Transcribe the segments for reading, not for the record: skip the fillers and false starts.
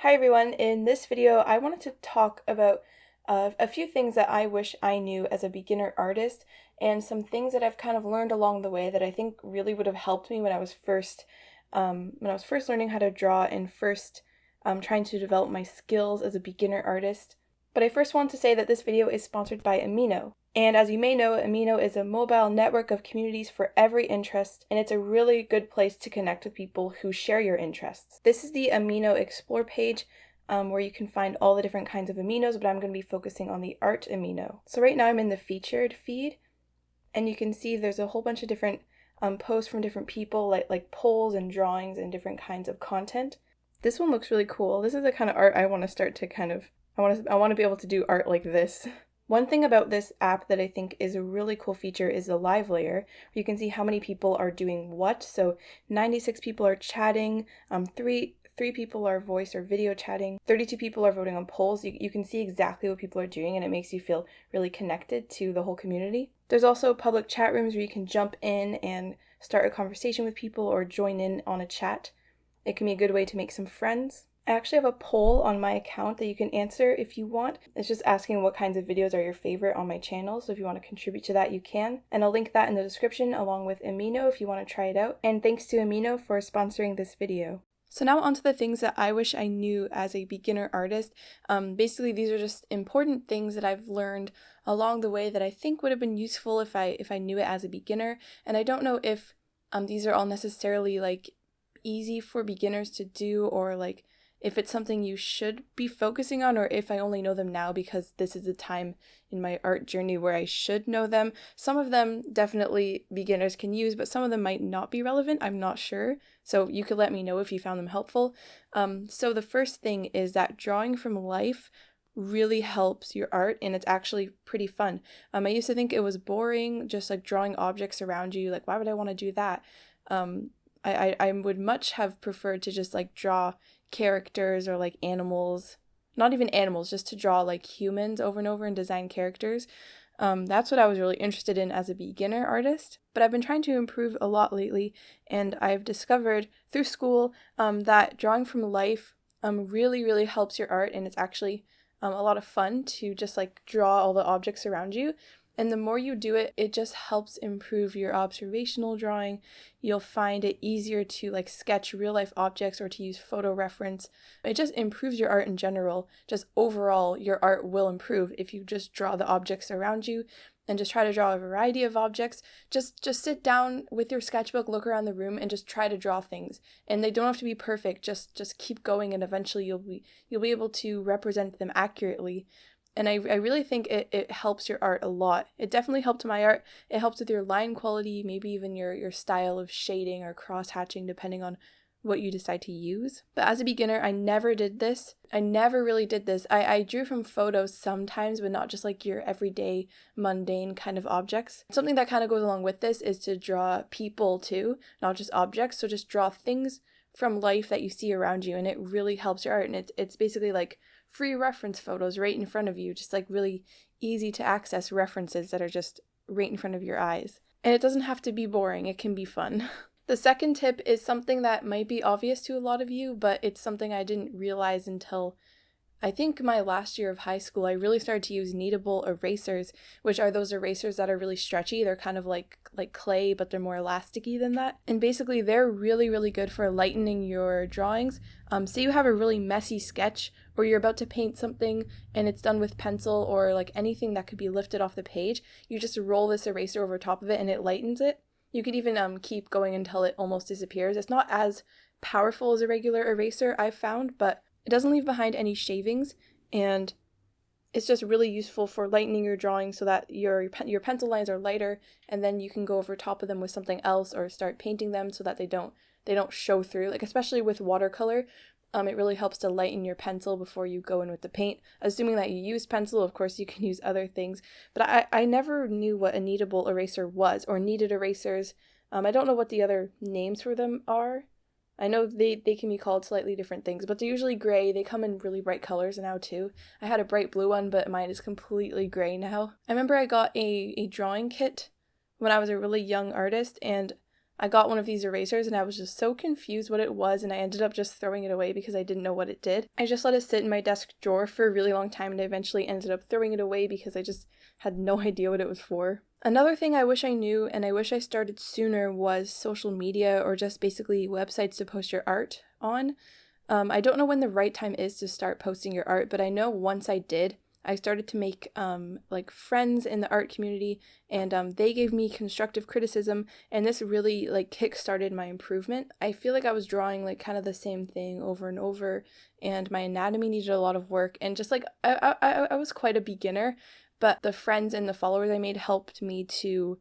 Hi everyone, in this video I wanted to talk about a few things that I wish I knew as a beginner artist and some things that I've kind of learned along the way that I think really would have helped me when I was first learning how to draw and first trying to develop my skills as a beginner artist. But I first want to say that this video is sponsored by Amino. And as you may know, Amino is a mobile network of communities for every interest, and it's a really good place to connect with people who share your interests. This is the Amino Explore page, where you can find all the different kinds of aminos, but I'm going to be focusing on the art amino. So right now I'm in the featured feed, and you can see there's a whole bunch of different posts from different people, like polls and drawings and different kinds of content. This one looks really cool. This is the kind of art I want to start to I want to be able to do art like this. One thing about this app that I think is a really cool feature is the live layer. You can see how many people are doing what. So 96 people are chatting, three people are voice or video chatting, 32 people are voting on polls. You can see exactly what people are doing, and it makes you feel really connected to the whole community. There's also public chat rooms where you can jump in and start a conversation with people or join in on a chat. It can be a good way to make some friends. I actually have a poll on my account that you can answer if you want. It's just asking what kinds of videos are your favorite on my channel, so if you want to contribute to that, you can. And I'll link that in the description along with Amino if you want to try it out. And thanks to Amino for sponsoring this video. So now onto the things that I wish I knew as a beginner artist. Basically, these are just important things that I've learned along the way that I think would have been useful if I knew it as a beginner. And I don't know if these are all necessarily like easy for beginners to do, or like if it's something you should be focusing on, or if I only know them now because this is a time in my art journey where I should know them. Some of them definitely beginners can use, but some of them might not be relevant. I'm not sure. So you could let me know if you found them helpful. So the first thing is that drawing from life really helps your art, and it's actually pretty fun. I used to think it was boring, just like drawing objects around you. Like, why would I want to do that? I would much have preferred to just like draw characters or like animals, not even animals, just to draw like humans over and over and design characters. That's what I was really interested in as a beginner artist, but I've been trying to improve a lot lately, and I've discovered through school that drawing from life really helps your art, and it's actually a lot of fun to just like draw all the objects around you. And the more you do it, it just helps improve your observational drawing. You'll find it easier to like sketch real life objects or to use photo reference. It just improves your art in general. Just overall, your art will improve if you just draw the objects around you and just try to draw a variety of objects. Just sit down with your sketchbook, look around the room, and just try to draw things. And they don't have to be perfect. Just keep going, and eventually you'll be able to represent them accurately. And I really think it helps your art a lot. It definitely helped my art. It helps with your line quality, maybe even your style of shading or cross-hatching, depending on what you decide to use. But as a beginner, I never did this. I never really did this. I drew from photos sometimes, but not just like your everyday mundane kind of objects. Something that kind of goes along with this is to draw people too, not just objects. So just draw things from life that you see around you, and it really helps your art. And it's basically like free reference photos right in front of you, just like really easy to access references that are just right in front of your eyes. And it doesn't have to be boring, it can be fun. The second tip is something that might be obvious to a lot of you, but it's something I didn't realize until I think my last year of high school. I really started to use kneadable erasers, which are those erasers that are really stretchy. They're kind of like clay, but they're more elasticy than that. And basically, they're really good for lightening your drawings. Say you have a really messy sketch, or you're about to paint something and it's done with pencil or like anything that could be lifted off the page. You just roll this eraser over top of it and it lightens it. You could even keep going until it almost disappears. It's not as powerful as a regular eraser, I've found, but it doesn't leave behind any shavings, and it's just really useful for lightening your drawing so that your pencil lines are lighter, and then you can go over top of them with something else or start painting them so that they don't show through. Like especially with watercolor, it really helps to lighten your pencil before you go in with the paint. Assuming that you use pencil, of course you can use other things, but I never knew what a kneadable eraser was, or kneaded erasers. I don't know what the other names for them are. I know they can be called slightly different things, but they're usually gray. They come in really bright colors now too. I had a bright blue one, but mine is completely gray now. I remember I got a drawing kit when I was a really young artist, and I got one of these erasers and I was just so confused what it was, and I ended up just throwing it away because I didn't know what it did. I just let it sit in my desk drawer for a really long time and I eventually ended up throwing it away because I just had no idea what it was for. Another thing I wish I knew and I wish I started sooner was social media, or just basically websites to post your art on. I don't know when the right time is to start posting your art, but I know once I did, I started to make like friends in the art community, and they gave me constructive criticism, and this really like kickstarted my improvement. I feel like I was drawing like kind of the same thing over and over, and my anatomy needed a lot of work, and just like I was quite a beginner, but the friends and the followers I made helped me to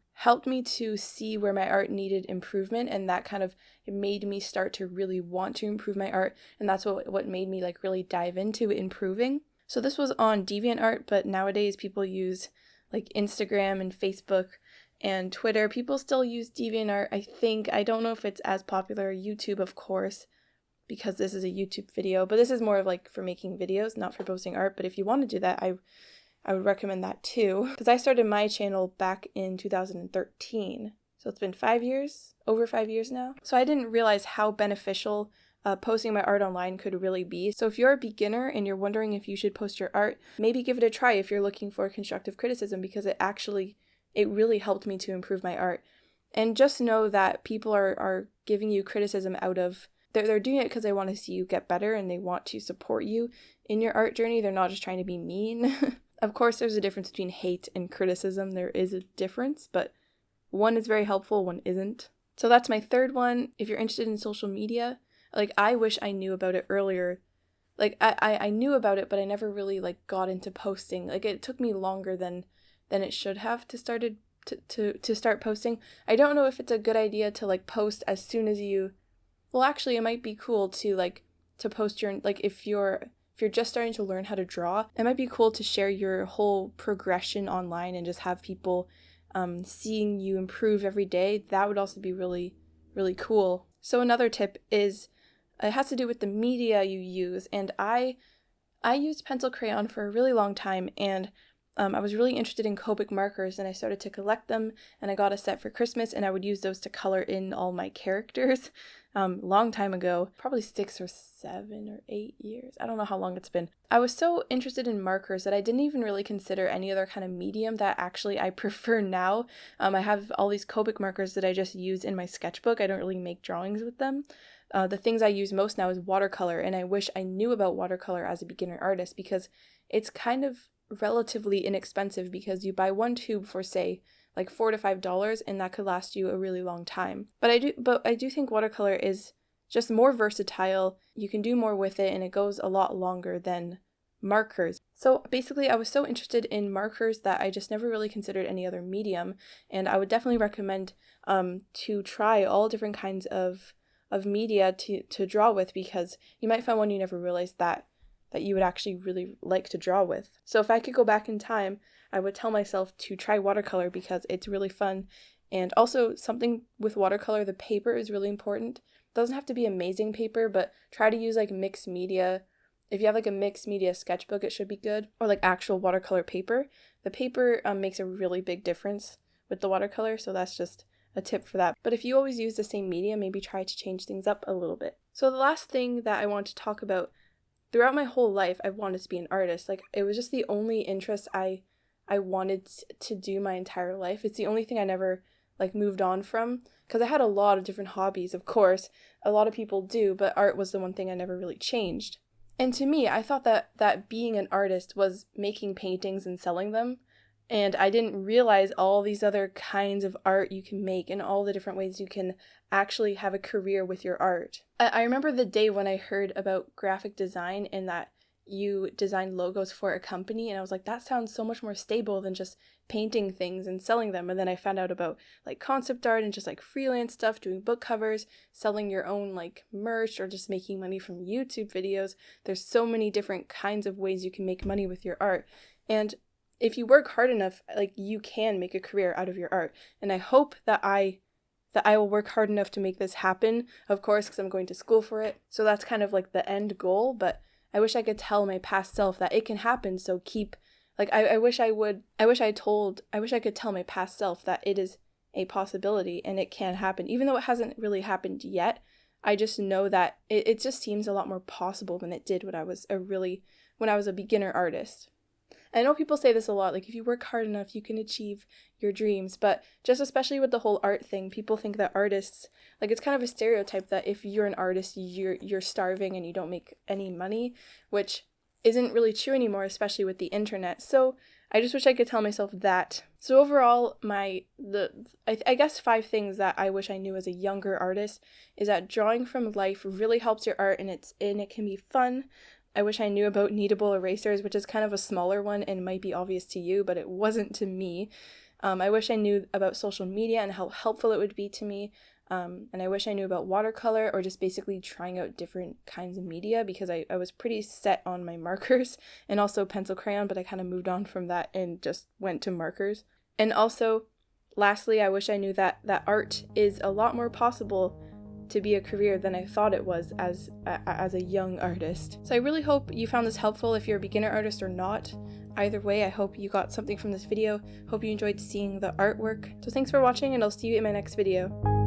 see where my art needed improvement, and that kind of made me start to really want to improve my art, and that's what made me like really dive into improving. So this was on DeviantArt, but nowadays people use like Instagram and Facebook and Twitter. People still use DeviantArt, I think. I don't know if it's as popular. YouTube, of course, because this is a YouTube video, but this is more of like for making videos, not for posting art. But if you want to do that, I would recommend that too, because I started my channel back in 2013. So it's been 5 years, over 5 years now. So I didn't realize how beneficial posting my art online could really be. So if you're a beginner and you're wondering if you should post your art, maybe give it a try if you're looking for constructive criticism, because it really helped me to improve my art. And just know that people are giving you criticism out of, they're doing it because they want to see you get better and they want to support you in your art journey. They're not just trying to be mean. Of course, there's a difference between hate and criticism. There is a difference, but one is very helpful, one isn't. So that's my third one. If you're interested in social media, like I wish I knew about it earlier. Like I knew about it, but I never really like got into posting. Like it took me longer than it should have to start posting. I don't know if it's a good idea to like post as soon as you, well actually it might be cool to like to post your, like if you're just starting to learn how to draw, it might be cool to share your whole progression online and just have people seeing you improve every day. That would also be really, really cool. So another tip is, it has to do with the media you use, and I used pencil crayon for a really long time, and I was really interested in Copic markers, and I started to collect them, and I got a set for Christmas, and I would use those to color in all my characters. Long time ago, probably 6 or 7 or 8 years. I don't know how long it's been. I was so interested in markers that I didn't even really consider any other kind of medium that actually I prefer now. I have all these Copic markers that I just use in my sketchbook. I don't really make drawings with them. The things I use most now is watercolor, and I wish I knew about watercolor as a beginner artist, because it's kind of relatively inexpensive, because you buy one tube for say like $4 to $5, and that could last you a really long time. But I do think watercolor is just more versatile. You can do more with it, and it goes a lot longer than markers. So basically I was so interested in markers that I just never really considered any other medium, and I would definitely recommend to try all different kinds of media to draw with, because you might find one you never realized that you would actually really like to draw with. So if I could go back in time, I would tell myself to try watercolor, because it's really fun. And also something with watercolor, the paper is really important. It doesn't have to be amazing paper, but try to use like mixed media. If you have like a mixed media sketchbook, it should be good, or like actual watercolor paper. The paper makes a really big difference with the watercolor, so that's just a tip for that. But if you always use the same medium, maybe try to change things up a little bit. So the last thing that I want to talk about, throughout my whole life, I've wanted to be an artist. Like it was just the only interest I wanted to do my entire life. It's the only thing I never like moved on from, because I had a lot of different hobbies, of course. A lot of people do, but art was the one thing I never really changed. And to me, I thought that being an artist was making paintings and selling them. And I didn't realize all these other kinds of art you can make and all the different ways you can actually have a career with your art. I remember the day when I heard about graphic design and that you design logos for a company, and I was like, that sounds so much more stable than just painting things and selling them. And then I found out about like concept art and just like freelance stuff, doing book covers, selling your own like merch, or just making money from YouTube videos. There's so many different kinds of ways you can make money with your art. And if you work hard enough, like you can make a career out of your art. And I hope that I will work hard enough to make this happen, of course, because I'm going to school for it. So that's kind of like the end goal, but I wish I could tell my past self that it can happen. So keep, like, I wish I could tell my past self that it is a possibility and it can happen. Even though it hasn't really happened yet, I just know that it just seems a lot more possible than it did when I was a beginner artist. I know people say this a lot, like if you work hard enough, you can achieve your dreams, but just especially with the whole art thing, people think that artists, like it's kind of a stereotype that if you're an artist, you're starving and you don't make any money, which isn't really true anymore, especially with the internet. So I just wish I could tell myself that. So overall, I guess 5 things that I wish I knew as a younger artist is that drawing from life really helps your art and it can be fun. I wish I knew about kneadable erasers, which is kind of a smaller one and might be obvious to you, but it wasn't to me. I wish I knew about social media and how helpful it would be to me. And I wish I knew about watercolor or just basically trying out different kinds of media, because I was pretty set on my markers and also pencil crayon, but I kind of moved on from that and just went to markers. And also, lastly, I wish I knew that art is a lot more possible to be a career than I thought it was as a young artist. So I really hope you found this helpful if you're a beginner artist or not. Either way, I hope you got something from this video. Hope you enjoyed seeing the artwork. So thanks for watching, and I'll see you in my next video.